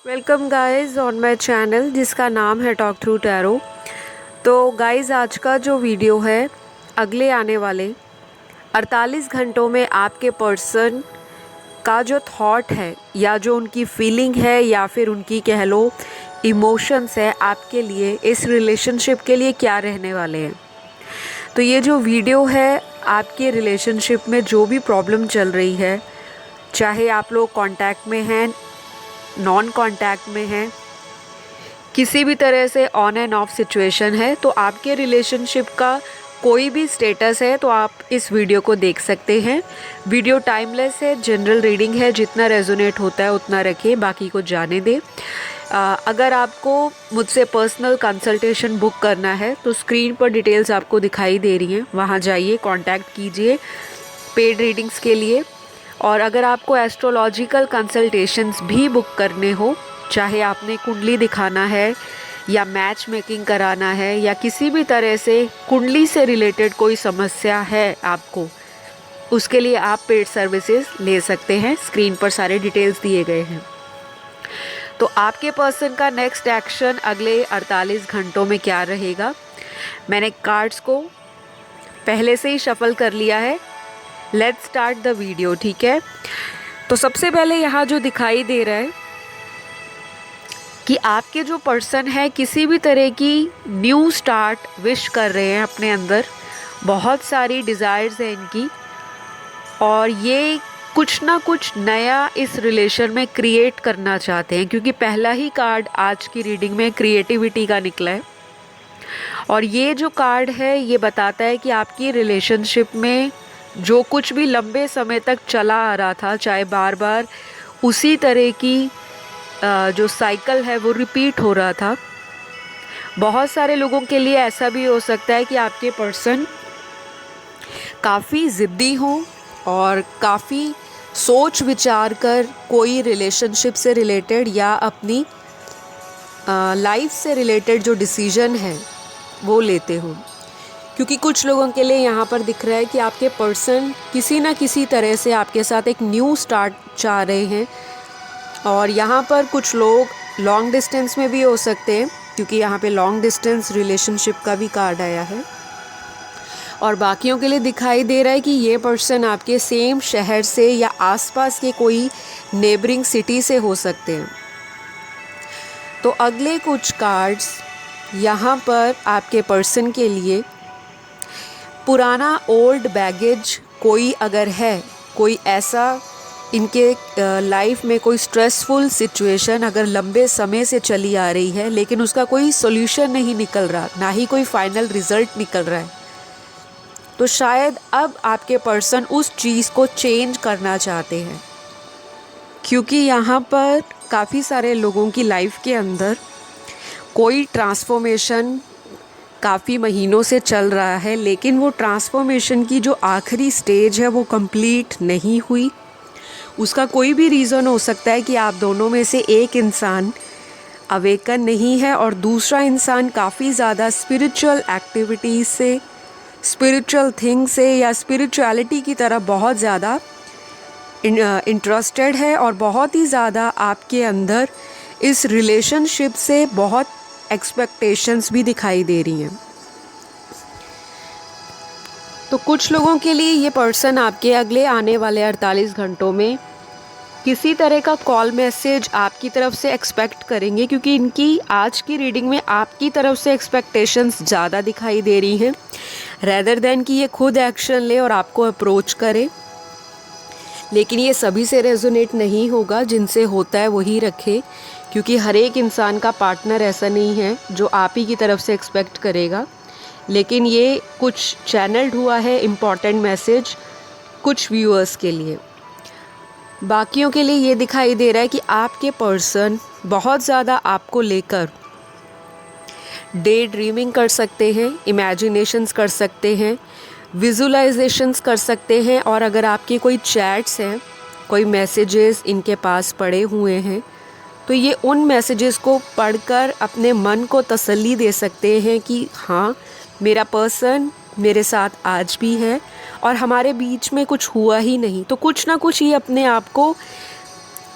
Welcome guys on my channel जिसका नाम है टॉक थ्रू टैरो। तो गाइस आज का जो वीडियो है अगले आने वाले 48 घंटों में आपके पर्सन का जो थॉट है या जो उनकी फीलिंग है या फिर उनकी कह लो इमोशंस है आपके लिए इस रिलेशनशिप के लिए क्या रहने वाले हैं। तो ये जो वीडियो है आपके रिलेशनशिप में जो भी प्रॉब्लम चल रही है, चाहे आप लोग कांटेक्ट में हैं, नॉन कांटेक्ट में हैं, किसी भी तरह से ऑन एंड ऑफ सिचुएशन है, तो आपके रिलेशनशिप का कोई भी स्टेटस है तो आप इस वीडियो को देख सकते हैं। वीडियो टाइमलेस है, जनरल रीडिंग है, जितना रेजोनेट होता है उतना रखें, बाकी को जाने दें। अगर आपको मुझसे पर्सनल कंसल्टेशन बुक करना है तो स्क्रीन पर डिटेल्स आपको दिखाई दे रही हैं, वहाँ जाइए, कांटेक्ट कीजिए पेड रीडिंग्स के लिए। और अगर आपको एस्ट्रोलॉजिकल कंसल्टेशंस भी बुक करने हो, चाहे आपने कुंडली दिखाना है या मैच मेकिंग कराना है या किसी भी तरह से कुंडली से रिलेटेड कोई समस्या है आपको, उसके लिए आप पेड सर्विसेज ले सकते हैं। स्क्रीन पर सारे डिटेल्स दिए गए हैं। तो आपके पर्सन का नेक्स्ट एक्शन अगले 48 घंटों में क्या रहेगा, मैंने कार्ड्स को पहले से ही शफल कर लिया है। लेट्स स्टार्ट द वीडियो, ठीक है। तो सबसे पहले यहाँ जो दिखाई दे रहा है कि आपके जो पर्सन है किसी भी तरह की न्यू स्टार्ट विश कर रहे हैं अपने अंदर, बहुत सारी डिज़ायर्स हैं इनकी, और ये कुछ ना कुछ नया इस रिलेशन में क्रिएट करना चाहते हैं, क्योंकि पहला ही कार्ड आज की रीडिंग में क्रिएटिविटी का निकला है। और ये जो कार्ड है ये बताता है कि आपकी रिलेशनशिप में जो कुछ भी लंबे समय तक चला आ रहा था, चाहे बार बार उसी तरह की जो साइकिल है वो रिपीट हो रहा था। बहुत सारे लोगों के लिए ऐसा भी हो सकता है कि आपके पर्सन काफ़ी ज़िद्दी हों और काफ़ी सोच विचार कर कोई रिलेशनशिप से रिलेटेड या अपनी लाइफ से रिलेटेड जो डिसीजन है वो लेते हों। क्योंकि कुछ लोगों के लिए यहाँ पर दिख रहा है कि आपके पर्सन किसी ना किसी तरह से आपके साथ एक न्यू स्टार्ट चाह रहे हैं। और यहाँ पर कुछ लोग लॉन्ग डिस्टेंस में भी हो सकते हैं, क्योंकि यहाँ पे लॉन्ग डिस्टेंस रिलेशनशिप का भी कार्ड आया है। और बाकियों के लिए दिखाई दे रहा है कि ये पर्सन आपके सेम शहर से या आसपास के कोई नेबरिंग सिटी से हो सकते हैं। तो अगले कुछ कार्ड्स यहाँ पर आपके पर्सन के लिए पुराना ओल्ड बैगेज कोई अगर है, कोई ऐसा इनके लाइफ में कोई स्ट्रेसफुल सिचुएशन अगर लंबे समय से चली आ रही है लेकिन उसका कोई सॉल्यूशन नहीं निकल रहा, ना ही कोई फाइनल रिजल्ट निकल रहा है, तो शायद अब आपके पर्सन उस चीज़ को चेंज करना चाहते हैं। क्योंकि यहाँ पर काफ़ी सारे लोगों की लाइफ के अंदर कोई ट्रांसफॉर्मेशन काफ़ी महीनों से चल रहा है, लेकिन वो ट्रांसफॉर्मेशन की जो आखिरी स्टेज है वो कंप्लीट नहीं हुई। उसका कोई भी रीज़न हो सकता है कि आप दोनों में से एक इंसान अवेकन नहीं है और दूसरा इंसान काफ़ी ज़्यादा स्पिरिचुअल एक्टिविटीज़ से, स्पिरिचुअल थिंग से या स्पिरिचुअलिटी की तरफ बहुत ज़्यादा इंटरेस्टेड है और बहुत ही ज़्यादा आपके अंदर इस रिलेशनशिप से बहुत एक्सपेक्टेशंस भी दिखाई दे रही हैं। तो कुछ लोगों के लिए ये पर्सन आपके अगले आने वाले 48 घंटों में किसी तरह का कॉल मैसेज आपकी तरफ से एक्सपेक्ट करेंगे, क्योंकि इनकी आज की रीडिंग में आपकी तरफ से एक्सपेक्टेशंस ज़्यादा दिखाई दे रही हैं, रेदर देन कि ये खुद एक्शन ले और आपको अप्रोच करे। लेकिन ये सभी से रेजोनेट नहीं होगा, जिनसे होता है वही रखे, क्योंकि हर एक इंसान का पार्टनर ऐसा नहीं है जो आप ही की तरफ से एक्सपेक्ट करेगा। लेकिन ये कुछ चैनल्ड हुआ है इम्पॉर्टेंट मैसेज कुछ व्यूअर्स के लिए। बाकियों के लिए ये दिखाई दे रहा है कि आपके पर्सन बहुत ज़्यादा आपको लेकर डे ड्रीमिंग कर सकते हैं, इमेजिनेशंस कर सकते हैं, विजुलाइजेशंस कर सकते हैं। और अगर आपके कोई चैट्स हैं, कोई मैसेजेस इनके पास पड़े हुए हैं, तो ये उन मैसेजेस को पढ़कर अपने मन को तसल्ली दे सकते हैं कि हाँ, मेरा पर्सन मेरे साथ आज भी है और हमारे बीच में कुछ हुआ ही नहीं। तो कुछ ना कुछ ये अपने आप को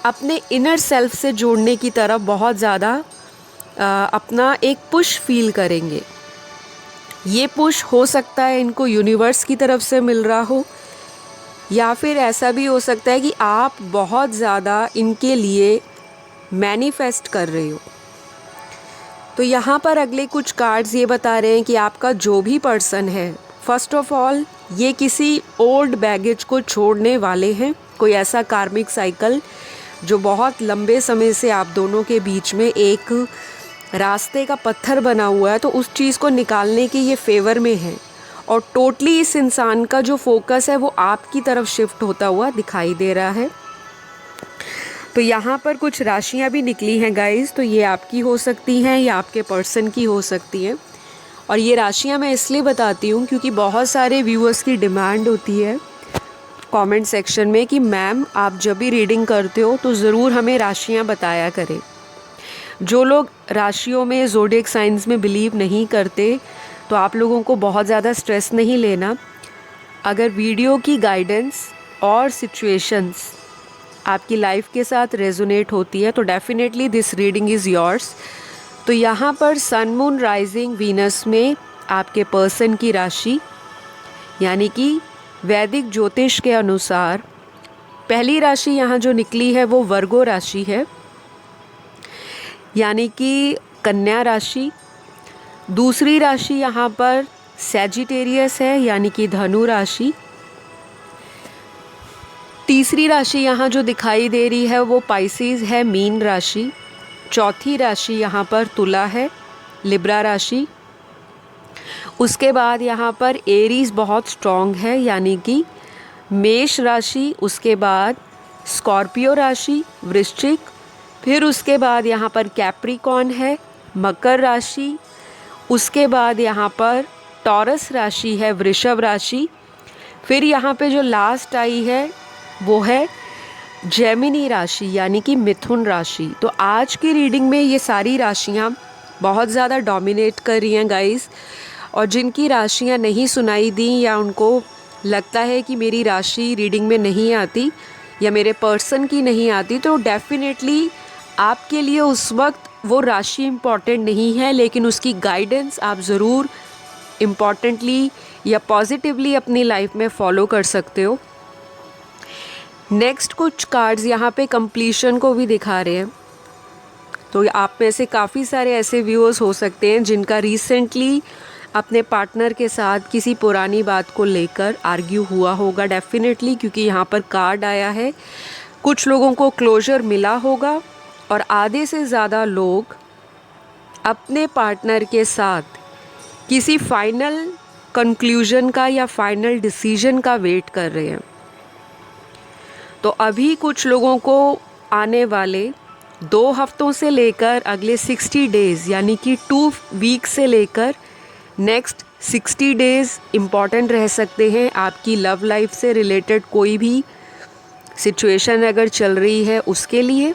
अपने इनर सेल्फ से जोड़ने की तरफ बहुत ज़्यादा अपना एक पुश फील करेंगे। ये पुश हो सकता है इनको यूनिवर्स की तरफ से मिल रहा हो, या फिर ऐसा भी हो सकता है कि आप बहुत ज़्यादा इनके लिए मैनिफेस्ट कर रहे हो। तो यहाँ पर अगले कुछ कार्ड्स ये बता रहे हैं कि आपका जो भी पर्सन है, फर्स्ट ऑफ ऑल ये किसी ओल्ड बैगेज को छोड़ने वाले हैं। कोई ऐसा कार्मिक साइकिल जो बहुत लंबे समय से आप दोनों के बीच में एक रास्ते का पत्थर बना हुआ है, तो उस चीज़ को निकालने के ये फेवर में है। और टोटली इस इंसान का जो फोकस है वो आपकी तरफ शिफ्ट होता हुआ दिखाई दे रहा है। तो यहाँ पर कुछ राशियाँ भी निकली हैं गाइस, तो ये आपकी हो सकती हैं या आपके पर्सन की हो सकती हैं। और ये राशियाँ मैं इसलिए बताती हूँ क्योंकि बहुत सारे व्यूअर्स की डिमांड होती है कमेंट सेक्शन में कि मैम आप जब भी रीडिंग करते हो तो ज़रूर हमें राशियाँ बताया करें। जो लोग राशियों में, ज़ोडिएक साइंस में बिलीव नहीं करते, तो आप लोगों को बहुत ज़्यादा स्ट्रेस नहीं लेना। अगर वीडियो की गाइडेंस और सिचुएशंस आपकी लाइफ के साथ रेजोनेट होती है तो definitely this reading is yours. तो यहाँ पर सन, मून, राइजिंग, वीनस में आपके पर्सन की राशि, यानी कि वैदिक ज्योतिष के अनुसार पहली राशि यहाँ जो निकली है वो वर्गो राशि है, यानी कि कन्या राशि। दूसरी राशि यहाँ पर सैजिटेरियस है, यानी कि धनु राशि। तीसरी राशि यहाँ जो दिखाई दे रही है वो पाइसेस है, मीन राशि। चौथी राशि यहाँ पर तुला है, लिब्रा राशि। उसके बाद यहाँ पर एरीज बहुत स्ट्रॉन्ग है, यानी कि मेष राशि। उसके बाद स्कॉर्पियो राशि, वृश्चिक। फिर उसके बाद यहाँ पर कैप्रिकॉर्न है, मकर राशि। उसके बाद यहाँ पर टॉरस राशि है, वृषभ राशि। फिर यहाँ पे जो लास्ट आई है वो है जेमिनी राशि, यानी कि मिथुन राशि। तो आज की रीडिंग में ये सारी राशियाँ बहुत ज़्यादा डोमिनेट कर रही हैं गाइस। और जिनकी राशियाँ नहीं सुनाई दी या उनको लगता है कि मेरी राशि रीडिंग में नहीं आती या मेरे पर्सन की नहीं आती, तो डेफिनेटली आपके लिए उस वक्त वो राशि इम्पॉर्टेंट नहीं है, लेकिन उसकी गाइडेंस आप ज़रूर इम्पॉर्टेंटली या पॉजिटिवली अपनी लाइफ में फॉलो कर सकते हो। नेक्स्ट कुछ कार्ड्स यहाँ पे कंप्लीशन को भी दिखा रहे हैं। तो आप में से काफ़ी सारे ऐसे व्यूअर्स हो सकते हैं जिनका रिसेंटली अपने पार्टनर के साथ किसी पुरानी बात को लेकर आर्ग्यू हुआ होगा डेफिनेटली, क्योंकि यहाँ पर कार्ड आया है। कुछ लोगों को क्लोजर मिला होगा और आधे से ज़्यादा लोग अपने पार्टनर के साथ किसी फाइनल कंक्लूजन का या फाइनल डिसीजन का वेट कर रहे हैं। तो अभी कुछ लोगों को आने वाले 2 हफ्तों से लेकर अगले 60 डेज़, यानी कि 2 वीक से लेकर नेक्स्ट 60 डेज़ इम्पॉर्टेंट रह सकते हैं। आपकी लव लाइफ से रिलेटेड कोई भी सिचुएशन अगर चल रही है उसके लिए।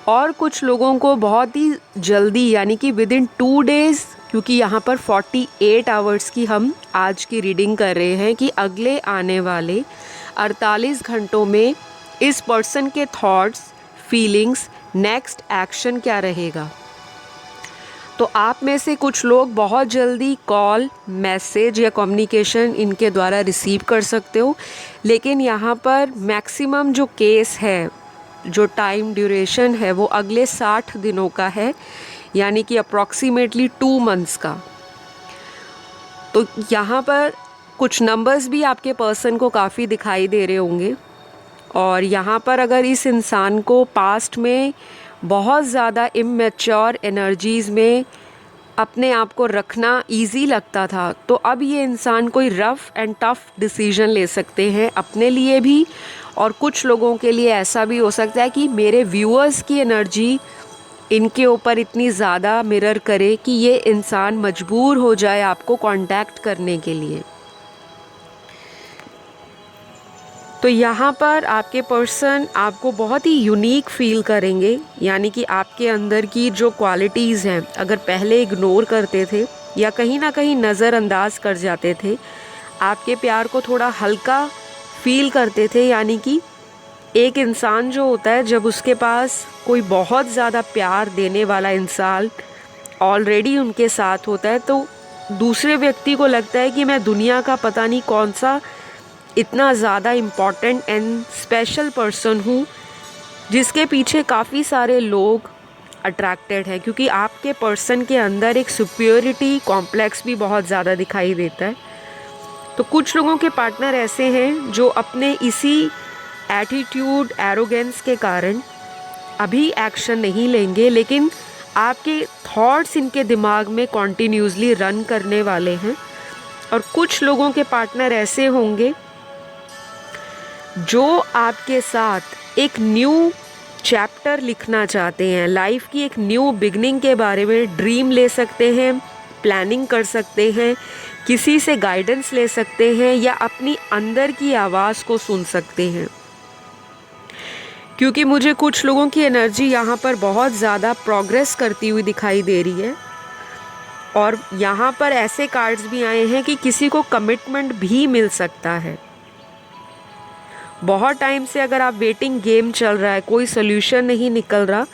और कुछ लोगों को बहुत ही जल्दी, यानी कि विद इन 2 डेज़, क्योंकि यहाँ पर 48 आवर्स की हम आज की रीडिंग कर रहे हैं, कि अगले आने वाले 48 घंटों में इस पर्सन के थॉट्स, फीलिंग्स, नेक्स्ट एक्शन क्या रहेगा। तो आप में से कुछ लोग बहुत जल्दी कॉल, मैसेज या कम्युनिकेशन इनके द्वारा रिसीव कर सकते हो। लेकिन यहाँ पर मैक्सिमम जो केस है, जो टाइम ड्यूरेशन है, वो अगले 60 दिनों का है, यानी कि अप्रॉक्सीमेटली 2 मंथ्स का। तो यहाँ पर कुछ नंबर्स भी आपके पर्सन को काफ़ी दिखाई दे रहे होंगे। और यहाँ पर अगर इस इंसान को पास्ट में बहुत ज़्यादा इमैच्योर एनर्जीज़ में अपने आप को रखना इजी लगता था, तो अब ये इंसान कोई रफ़ एंड टफ़ डिसीजन ले सकते हैं अपने लिए भी। और कुछ लोगों के लिए ऐसा भी हो सकता है कि मेरे व्यूअर्स की एनर्जी इनके ऊपर इतनी ज़्यादा मिरर करे कि ये इंसान मजबूर हो जाए आपको कांटेक्ट करने के लिए। तो यहाँ पर आपके पर्सन आपको बहुत ही यूनिक फील करेंगे, यानी कि आपके अंदर की जो क्वालिटीज़ हैं, अगर पहले इग्नोर करते थे या कहीं ना कहीं नज़रअंदाज कर जाते थे, आपके प्यार को थोड़ा हल्का फील करते थे, यानी कि एक इंसान जो होता है, जब उसके पास कोई बहुत ज़्यादा प्यार देने वाला इंसान ऑलरेडी उनके साथ होता है, तो दूसरे व्यक्ति को लगता है कि मैं दुनिया का पता नहीं कौन सा इतना ज़्यादा इम्पॉर्टेंट एंड स्पेशल पर्सन हूँ जिसके पीछे काफ़ी सारे लोग अट्रैक्टेड हैं, क्योंकि आपके पर्सन के अंदर एक सुपीरियरिटी कॉम्प्लेक्स भी बहुत ज़्यादा दिखाई देता है। तो कुछ लोगों के पार्टनर ऐसे हैं जो अपने इसी एटीट्यूड, एरोगेंस के कारण अभी एक्शन नहीं लेंगे, लेकिन आपके थॉट्स इनके दिमाग में कॉन्टीन्यूसली रन करने वाले हैं। और कुछ लोगों के पार्टनर ऐसे होंगे जो आपके साथ एक न्यू चैप्टर लिखना चाहते हैं, लाइफ की एक न्यू बिगनिंग के बारे में ड्रीम ले सकते हैं, प्लानिंग कर सकते हैं, किसी से गाइडेंस ले सकते हैं या अपनी अंदर की आवाज़ को सुन सकते हैं। क्योंकि मुझे कुछ लोगों की एनर्जी यहाँ पर बहुत ज़्यादा प्रोग्रेस करती हुई दिखाई दे रही है। और यहाँ पर ऐसे कार्ड्स भी आए हैं कि किसी को कमिटमेंट भी मिल सकता है। बहुत टाइम से अगर आप वेटिंग गेम चल रहा है, कोई सोल्यूशन नहीं निकल रहा,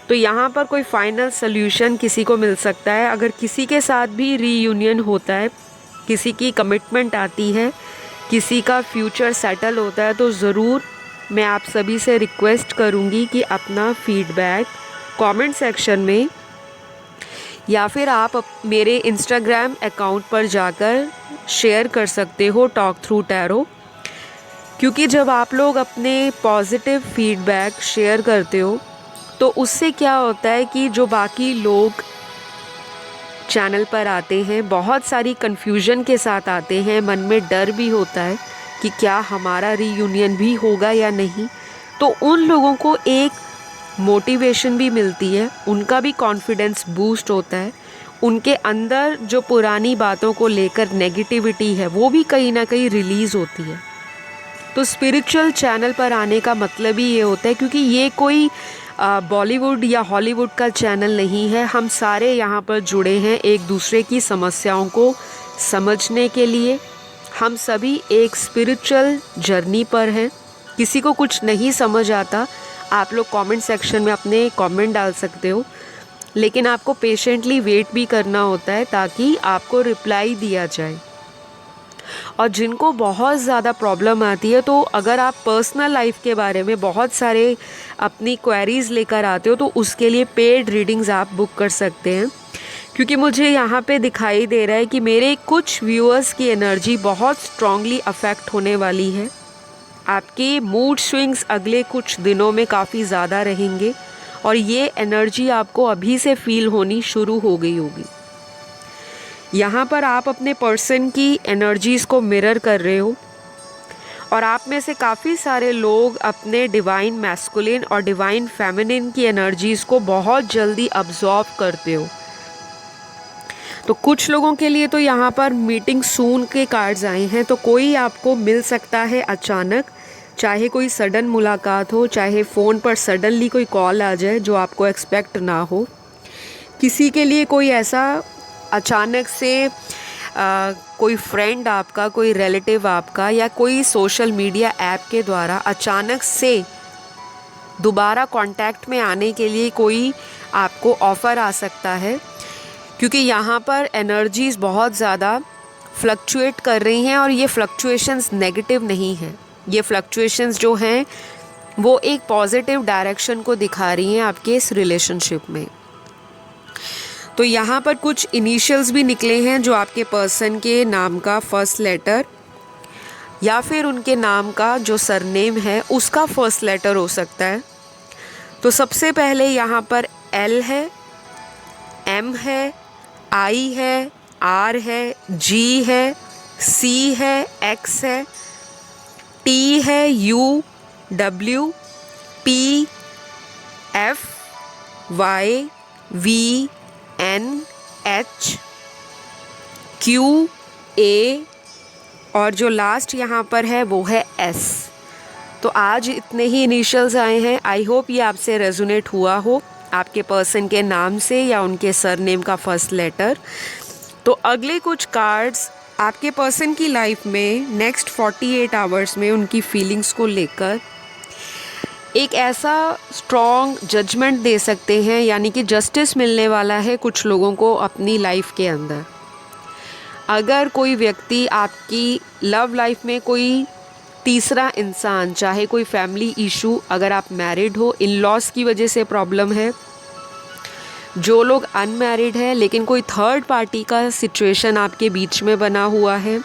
तो यहाँ पर कोई फाइनल सोल्यूशन किसी को मिल सकता है। अगर किसी के साथ भी रीयूनियन होता है, किसी की कमिटमेंट आती है, किसी का फ्यूचर सेटल होता है, तो ज़रूर मैं आप सभी से रिक्वेस्ट करूँगी कि अपना फीडबैक कमेंट सेक्शन में या फिर आप मेरे इंस्टाग्राम अकाउंट पर जाकर शेयर कर सकते हो, टॉक थ्रू टैरो। क्योंकि जब आप लोग अपने पॉजिटिव फीडबैक शेयर करते हो तो उससे क्या होता है कि जो बाकी लोग चैनल पर आते हैं, बहुत सारी कन्फ्यूजन के साथ आते हैं, मन में डर भी होता है कि क्या हमारा रीयूनियन भी होगा या नहीं, तो उन लोगों को एक मोटिवेशन भी मिलती है, उनका भी कॉन्फिडेंस बूस्ट होता है, उनके अंदर जो पुरानी बातों को लेकर नेगेटिविटी है वो भी कहीं ना कहीं रिलीज़ होती है। तो स्पिरिचुअल चैनल पर आने का मतलब ही ये होता है, क्योंकि ये कोई बॉलीवुड या हॉलीवुड का चैनल नहीं है। हम सारे यहाँ पर जुड़े हैं एक दूसरे की समस्याओं को समझने के लिए। हम सभी एक स्पिरिचुअल जर्नी पर हैं। किसी को कुछ नहीं समझ आता, आप लोग कमेंट सेक्शन में अपने कमेंट डाल सकते हो, लेकिन आपको पेशेंटली वेट भी करना होता है ताकि आपको रिप्लाई दिया जाए। और जिनको बहुत ज़्यादा प्रॉब्लम आती है, तो अगर आप पर्सनल लाइफ के बारे में बहुत सारे अपनी क्वेरीज़ लेकर आते हो, तो उसके लिए पेड रीडिंग्स आप बुक कर सकते हैं। क्योंकि मुझे यहाँ पे दिखाई दे रहा है कि मेरे कुछ व्यूअर्स की एनर्जी बहुत स्ट्रांगली अफेक्ट होने वाली है। आपके मूड स्विंग्स अगले कुछ दिनों में काफ़ी ज़्यादा रहेंगे और ये एनर्जी आपको अभी से फील होनी शुरू हो गई होगी। यहाँ पर आप अपने पर्सन की एनर्जीज़ को मिरर कर रहे हो और आप में से काफ़ी सारे लोग अपने डिवाइन मैस्कुलिन और डिवाइन फेमिनिन की एनर्जीज़ को बहुत जल्दी अब्जॉर्ब करते हो। तो कुछ लोगों के लिए तो यहाँ पर मीटिंग सून के कार्ड्स आए हैं, तो कोई आपको मिल सकता है अचानक, चाहे कोई सडन मुलाकात हो, चाहे फ़ोन पर सडनली कोई कॉल आ जाए जो आपको एक्सपेक्ट ना हो। किसी के लिए कोई ऐसा अचानक से कोई फ्रेंड आपका, कोई रिलेटिव आपका या कोई सोशल मीडिया ऐप के द्वारा अचानक से दोबारा कांटेक्ट में आने के लिए कोई आपको ऑफ़र आ सकता है। क्योंकि यहाँ पर एनर्जीज़ बहुत ज़्यादा फ्लक्चुएट कर रही हैं और ये फ्लक्चुएशंस नेगेटिव नहीं हैं। ये फ्लक्चुएशंस जो हैं वो एक पॉजिटिव डायरेक्शन को दिखा रही हैं आपके इस रिलेशनशिप में। तो यहाँ पर कुछ इनिशियल्स भी निकले हैं जो आपके पर्सन के नाम का फर्स्ट लेटर या फिर उनके नाम का जो सरनेम है उसका फर्स्ट लेटर हो सकता है। तो सबसे पहले यहाँ पर एल है, एम है, आई है, आर है, जी है, सी है, एक्स है, टी है, U, W, P, F, Y, V, N, H, Q, A और जो लास्ट यहाँ पर है वो है एस। तो आज इतने ही इनिशियल्स आए हैं। आई होप ये आपसे रेजोनेट हुआ हो, आपके पर्सन के नाम से या उनके सरनेम का फर्स्ट लेटर। तो अगले कुछ कार्ड्स आपके पर्सन की लाइफ में नेक्स्ट 48 आवर्स में उनकी फीलिंग्स को लेकर एक ऐसा स्ट्रॉन्ग जजमेंट दे सकते हैं, यानी कि जस्टिस मिलने वाला है कुछ लोगों को अपनी लाइफ के अंदर। अगर कोई व्यक्ति आपकी लव लाइफ में कोई तीसरा इंसान, चाहे कोई फैमिली इशू, अगर आप मैरिड हो, इन लॉस की वजह से प्रॉब्लम है, जो लोग अनमैरिड है लेकिन कोई थर्ड पार्टी का सिचुएशन आपके बीच में बना हुआ है,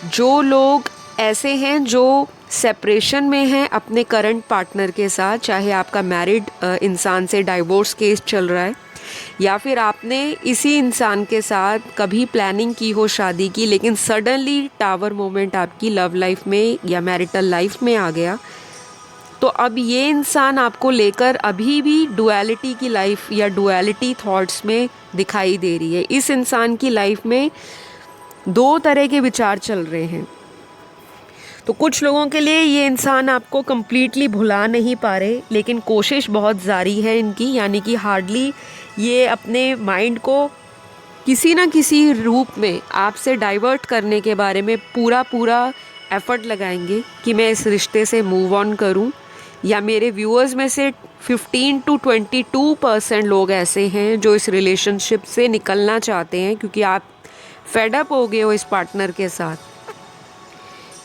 जो लोग ऐसे हैं जो सेपरेशन में हैं अपने करंट पार्टनर के साथ, चाहे आपका मैरिड इंसान से डाइवोर्स केस चल रहा है या फिर आपने इसी इंसान के साथ कभी प्लानिंग की हो शादी की, लेकिन सडनली टावर मोमेंट आपकी लव लाइफ में या मैरिटल लाइफ में आ गया, तो अब ये इंसान आपको लेकर अभी भी डुअलिटी की लाइफ या डुअलिटी थॉट्स में दिखाई दे रही है। इस इंसान की लाइफ में दो तरह के विचार चल रहे हैं। तो कुछ लोगों के लिए ये इंसान आपको कम्प्लीटली भुला नहीं पा रहे, लेकिन कोशिश बहुत जारी है इनकी, यानी कि हार्डली ये अपने माइंड को किसी ना किसी रूप में आपसे डाइवर्ट करने के बारे में पूरा एफर्ट लगाएंगे कि मैं इस रिश्ते से मूव ऑन करूं। या मेरे व्यूअर्स में से 15 to 22% लोग ऐसे हैं जो इस रिलेशनशिप से निकलना चाहते हैं, क्योंकि आप फेड अप हो गए हो इस पार्टनर के साथ।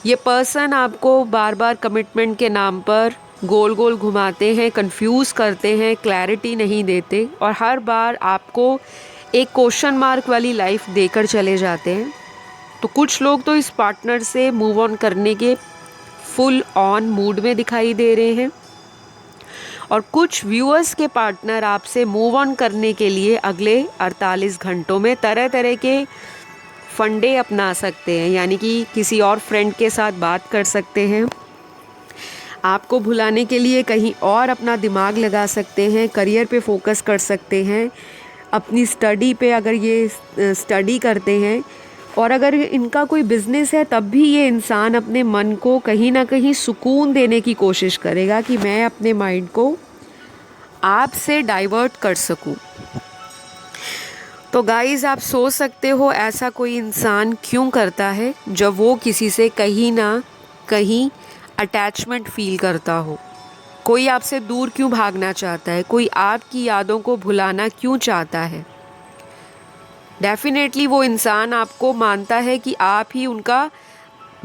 ये पर्सन आपको बार बार कमिटमेंट के नाम पर गोल गोल घुमाते हैं, कंफ्यूज करते हैं, क्लैरिटी नहीं देते और हर बार आपको एक क्वेश्चन मार्क वाली लाइफ देकर चले जाते हैं। तो कुछ लोग तो इस पार्टनर से मूव ऑन करने के फुल ऑन मूड में दिखाई दे रहे हैं और कुछ व्यूअर्स के पार्टनर आपसे मूव ऑन करने के लिए अगले 48 घंटों में तरह तरह के फंडे अपना सकते हैं, यानी कि किसी और फ्रेंड के साथ बात कर सकते हैं, आपको भुलाने के लिए कहीं और अपना दिमाग लगा सकते हैं, करियर पे फोकस कर सकते हैं, अपनी स्टडी पे अगर ये स्टडी करते हैं, और अगर इनका कोई बिज़नेस है तब भी ये इंसान अपने मन को कहीं ना कहीं सुकून देने की कोशिश करेगा कि मैं अपने माइंड को आपसे डाइवर्ट कर सकूं। तो गाइज़, आप सोच सकते हो ऐसा कोई इंसान क्यों करता है जब वो किसी से कहीं ना कहीं अटैचमेंट फील करता हो। कोई आपसे दूर क्यों भागना चाहता है, कोई आपकी यादों को भुलाना क्यों चाहता है। डेफिनेटली वो इंसान आपको मानता है कि आप ही उनका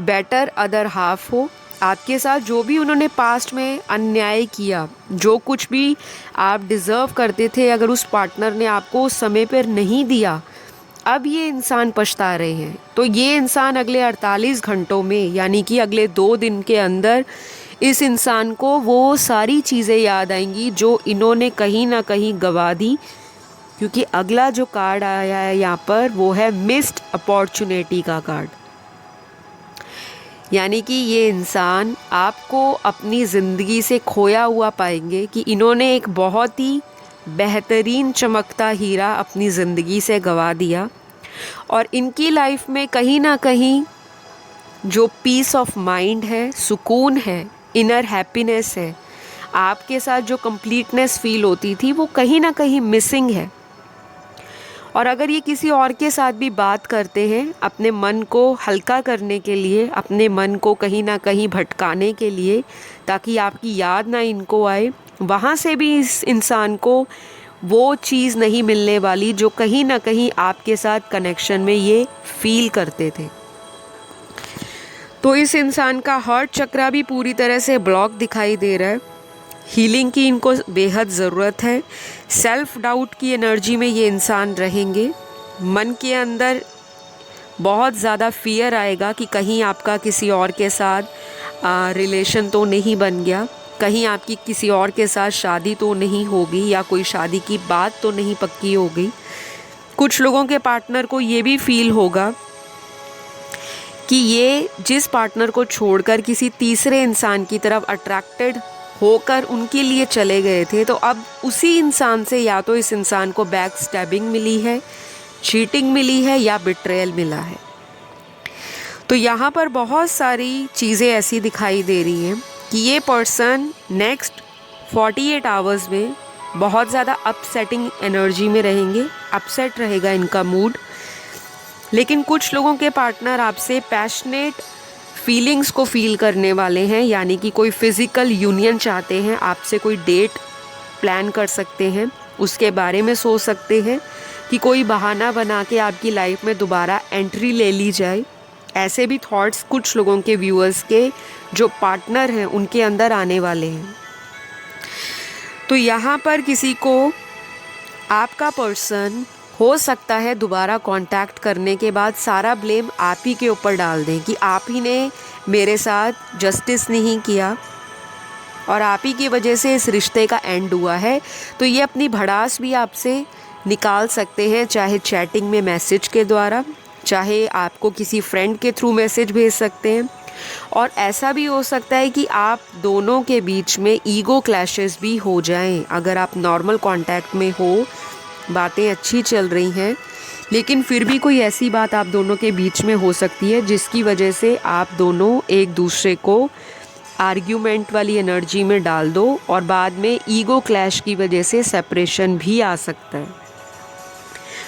बेटर अदर हाफ हो। आपके साथ जो भी उन्होंने पास्ट में अन्याय किया, जो कुछ भी आप डिज़र्व करते थे, अगर उस पार्टनर ने आपको उस समय पर नहीं दिया, अब ये इंसान पछता रहे हैं। तो ये इंसान अगले 48 घंटों में, यानी कि अगले 2 दिन के अंदर, इस इंसान को वो सारी चीज़ें याद आएंगी जो इन्होंने कहीं ना कहीं गंवा दी, क्योंकि अगला जो कार्ड आया है यहाँ पर वो है मिस्ड अपॉर्चुनिटी का कार्ड। यानी कि ये इंसान आपको अपनी ज़िंदगी से खोया हुआ पाएंगे कि इन्होंने एक बहुत ही बेहतरीन चमकता हीरा अपनी ज़िंदगी से गंवा दिया और इनकी लाइफ में कहीं ना कहीं जो पीस ऑफ माइंड है, सुकून है, इनर हैप्पीनेस है, आपके साथ जो कंप्लीटनेस फील होती थी, वो कहीं ना कहीं मिसिंग है। और अगर ये किसी और के साथ भी बात करते हैं अपने मन को हल्का करने के लिए, अपने मन को कहीं ना कहीं भटकाने के लिए, ताकि आपकी याद ना इनको आए, वहाँ से भी इस इंसान को वो चीज़ नहीं मिलने वाली जो कहीं ना कहीं आपके साथ कनेक्शन में ये फील करते थे। तो इस इंसान का हार्ट चक्रा भी पूरी तरह से ब्लॉक दिखाई दे रहा है। हीलिंग की इनको बेहद ज़रूरत है। सेल्फ डाउट की एनर्जी में ये इंसान रहेंगे। मन के अंदर बहुत ज़्यादा फियर आएगा कि कहीं आपका किसी और के साथ रिलेशन तो नहीं बन गया, कहीं आपकी किसी और के साथ शादी तो नहीं होगी, या कोई शादी की बात तो नहीं पक्की हो गई। कुछ लोगों के पार्टनर को ये भी फील होगा कि ये जिस पार्टनर को छोड़कर किसी तीसरे इंसान की तरफ अट्रैक्टेड होकर उनके लिए चले गए थे, तो अब उसी इंसान से या तो इस इंसान को बैक स्टैबिंग मिली है, चीटिंग मिली है, या बिट्रेयल मिला है। तो यहाँ पर बहुत सारी चीज़ें ऐसी दिखाई दे रही हैं कि ये पर्सन नेक्स्ट 48 आवर्स में बहुत ज़्यादा अपसेटिंग एनर्जी में रहेंगे, अपसेट रहेगा इनका मूड। लेकिन कुछ लोगों के पार्टनर आपसे पैशनेट फीलिंग्स को फील करने वाले हैं, यानी कि कोई फिज़िकल यूनियन चाहते हैं आपसे, कोई डेट प्लान कर सकते हैं, उसके बारे में सोच सकते हैं कि कोई बहाना बना के आपकी लाइफ में दोबारा एंट्री ले ली जाए। ऐसे भी थॉट्स कुछ लोगों के व्यूअर्स के जो पार्टनर हैं उनके अंदर आने वाले हैं। तो यहाँ पर किसी को आपका पर्सन हो सकता है दोबारा कांटेक्ट करने के बाद सारा ब्लेम आप ही के ऊपर डाल दें कि आप ही ने मेरे साथ जस्टिस नहीं किया और आप ही की वजह से इस रिश्ते का एंड हुआ है। तो ये अपनी भड़ास भी आपसे निकाल सकते हैं, चाहे चैटिंग में मैसेज के द्वारा, चाहे आपको किसी फ्रेंड के थ्रू मैसेज भेज सकते हैं। और ऐसा भी हो सकता है कि आप दोनों के बीच में ईगो क्लैशेस भी हो जाएं। अगर आप नॉर्मल कांटेक्ट में हो, बातें अच्छी चल रही हैं, लेकिन फिर भी कोई ऐसी बात आप दोनों के बीच में हो सकती है जिसकी वजह से आप दोनों एक दूसरे को आर्ग्यूमेंट वाली एनर्जी में डाल दो और बाद में ईगो क्लैश की वजह से सेपरेशन भी आ सकता है।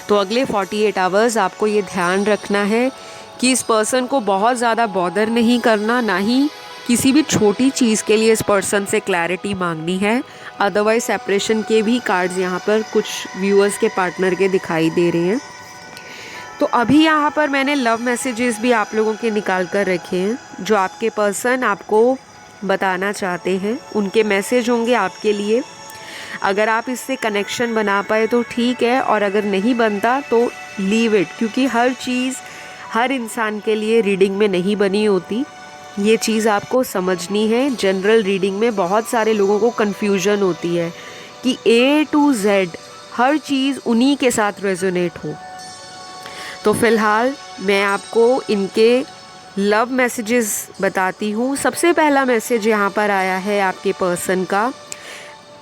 तो अगले 48 आवर्स आपको ये ध्यान रखना है कि इस पर्सन को बहुत ज़्यादा बॉदर नहीं करना, ना ही किसी भी छोटी चीज़ के लिए इस पर्सन से क्लैरिटी मांगनी है। अदरवाइज सेपरेशन के भी कार्ड्स यहाँ पर कुछ व्यूअर्स के पार्टनर के दिखाई दे रहे हैं। तो अभी यहाँ पर मैंने लव मैसेजेस भी आप लोगों के निकाल कर रखे हैं, जो आपके पर्सन आपको बताना चाहते हैं। उनके मैसेज होंगे आपके लिए। अगर आप इससे कनेक्शन बना पाए तो ठीक है, और अगर नहीं बनता तो लीव इट, क्योंकि हर चीज़ हर इंसान के लिए रीडिंग में नहीं बनी होती। ये चीज़ आपको समझनी है। जनरल रीडिंग में बहुत सारे लोगों को कन्फ्यूजन होती है कि A to Z हर चीज़ उन्हीं के साथ रेजोनेट हो। तो फ़िलहाल मैं आपको इनके लव मैसेजेस बताती हूँ। सबसे पहला मैसेज यहाँ पर आया है आपके पर्सन का,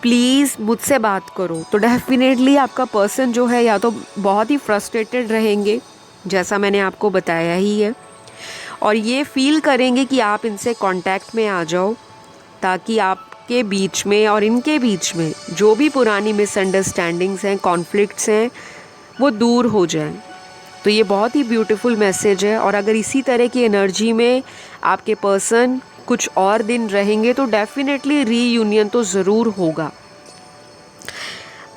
प्लीज़ मुझसे बात करो। तो डेफिनेटली आपका पर्सन जो है या तो बहुत ही फ्रस्ट्रेटेड रहेंगे, जैसा मैंने आपको बताया ही है, और ये फील करेंगे कि आप इनसे कांटेक्ट में आ जाओ, ताकि आपके बीच में और इनके बीच में जो भी पुरानी मिसअंडरस्टैंडिंग्स हैं, कॉन्फ्लिक्ट्स हैं, वो दूर हो जाएं। तो ये बहुत ही ब्यूटीफुल मैसेज है। और अगर इसी तरह की एनर्जी में आपके पर्सन कुछ और दिन रहेंगे तो डेफिनेटली रीयूनियन तो ज़रूर होगा।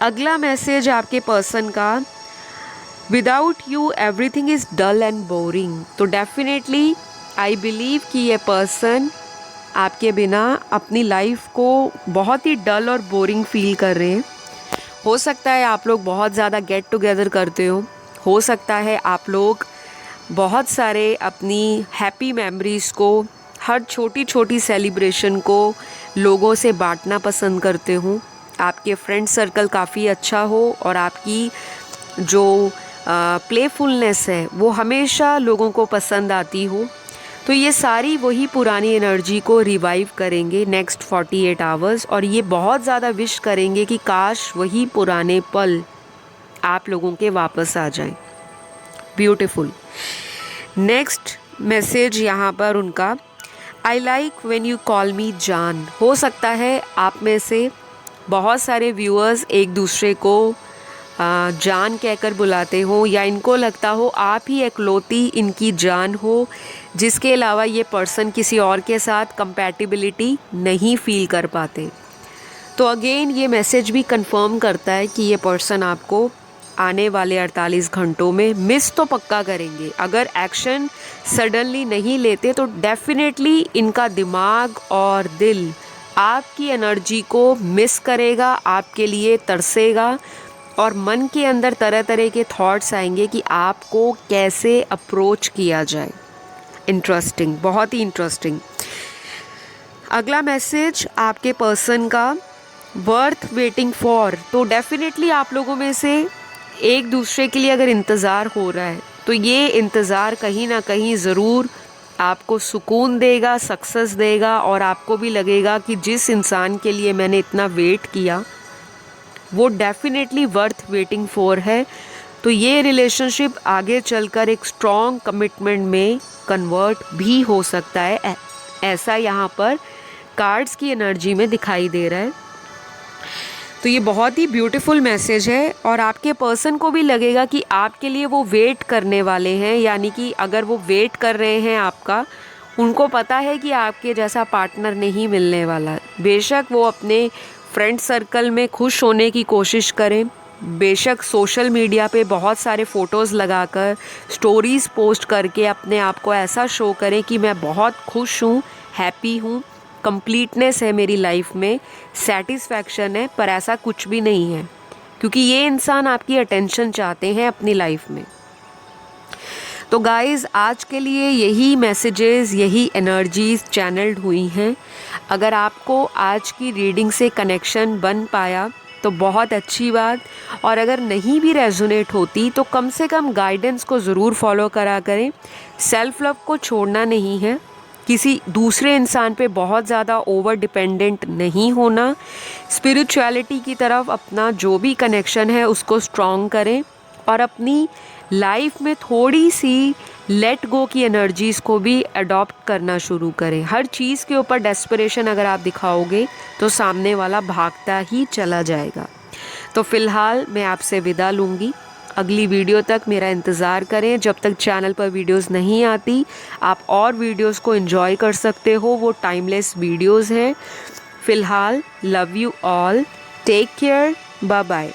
अगला मैसेज आपके पर्सन का, without you everything is dull and boring. तो डेफिनेटली आई बिलीव कि ये पर्सन आपके बिना अपनी लाइफ को बहुत ही डल और बोरिंग फील कर रहे हैं। हो सकता है आप लोग बहुत ज़्यादा गेट टुगेदर करते हो सकता है आप लोग बहुत सारे अपनी हैप्पी मेमोरीज़ को, हर छोटी छोटी सेलिब्रेशन को लोगों से बांटना पसंद करते हो, आपके फ्रेंड सर्कल काफ़ी अच्छा हो और आपकी जो प्लेफुलनेस है वो हमेशा लोगों को पसंद आती हो। तो ये सारी वही पुरानी एनर्जी को रिवाइव करेंगे नेक्स्ट 48 आवर्स, और ये बहुत ज़्यादा विश करेंगे कि काश वही पुराने पल आप लोगों के वापस आ जाएं। ब्यूटीफुल। नेक्स्ट मैसेज यहाँ पर उनका, I like when you call मी जान। हो सकता है आप में से बहुत सारे व्यूअर्स एक दूसरे को जान कहकर बुलाते हो, या इनको लगता हो आप ही इकलौती इनकी जान हो, जिसके अलावा ये पर्सन किसी और के साथ कंपैटिबिलिटी नहीं फील कर पाते। तो अगेन ये मैसेज भी कंफर्म करता है कि ये पर्सन आपको आने वाले 48 घंटों में मिस तो पक्का करेंगे। अगर एक्शन सडनली नहीं लेते तो डेफिनेटली इनका दिमाग और दिल आपकी एनर्जी को मिस करेगा, आपके लिए तरसेगा, और मन के अंदर तरह तरह के थॉट्स आएंगे कि आपको कैसे अप्रोच किया जाए। इंटरेस्टिंग, बहुत ही इंटरेस्टिंग। अगला मैसेज आपके पर्सन का, वर्थ वेटिंग फॉर। तो डेफिनेटली आप लोगों में से एक दूसरे के लिए अगर इंतज़ार हो रहा है तो ये इंतज़ार कहीं ना कहीं ज़रूर आपको सुकून देगा, सक्सेस देगा, और आपको भी लगेगा कि जिस इंसान के लिए मैंने इतना वेट किया वो डेफिनेटली वर्थ वेटिंग फॉर है। तो ये रिलेशनशिप आगे चलकर एक स्ट्रॉन्ग कमिटमेंट में कन्वर्ट भी हो सकता है, ऐसा यहाँ पर कार्ड्स की एनर्जी में दिखाई दे रहा है। तो ये बहुत ही ब्यूटीफुल मैसेज है, और आपके पर्सन को भी लगेगा कि आपके लिए वो वेट करने वाले हैं, यानी कि अगर वो वेट कर रहे हैं आपका, उनको पता है कि आपके जैसा पार्टनर नहीं मिलने वाला। बेशक वो अपने फ्रेंड सर्कल में खुश होने की कोशिश करें, बेशक सोशल मीडिया पे बहुत सारे फ़ोटोज़ लगाकर स्टोरीज़ पोस्ट करके अपने आप को ऐसा शो करें कि मैं बहुत खुश हूँ, हैप्पी हूँ, कंप्लीटनेस है मेरी लाइफ में, सेटिस्फैक्शन है, पर ऐसा कुछ भी नहीं है, क्योंकि ये इंसान आपकी अटेंशन चाहते हैं अपनी लाइफ में। तो गाइज़, आज के लिए यही मैसेजेस, यही एनर्जीज़ चैनल्ड हुई हैं। अगर आपको आज की रीडिंग से कनेक्शन बन पाया तो बहुत अच्छी बात, और अगर नहीं भी रेजोनेट होती तो कम से कम गाइडेंस को ज़रूर फॉलो करा करें। सेल्फ लव को छोड़ना नहीं है, किसी दूसरे इंसान पे बहुत ज़्यादा ओवर डिपेंडेंट नहीं होना, स्पिरिचुअलिटी की तरफ अपना जो भी कनेक्शन है उसको स्ट्रॉन्ग करें, और अपनी लाइफ में थोड़ी सी लेट गो की एनर्जीज़ को भी अडॉप्ट करना शुरू करें। हर चीज़ के ऊपर डेस्परेशन अगर आप दिखाओगे तो सामने वाला भागता ही चला जाएगा। तो फ़िलहाल मैं आपसे विदा लूँगी। अगली वीडियो तक मेरा इंतज़ार करें। जब तक चैनल पर वीडियोस नहीं आती, आप और वीडियोस को एंजॉय कर सकते हो, वो टाइमलेस वीडियोस हैं। फ़िलहाल love you all, take care, bye bye.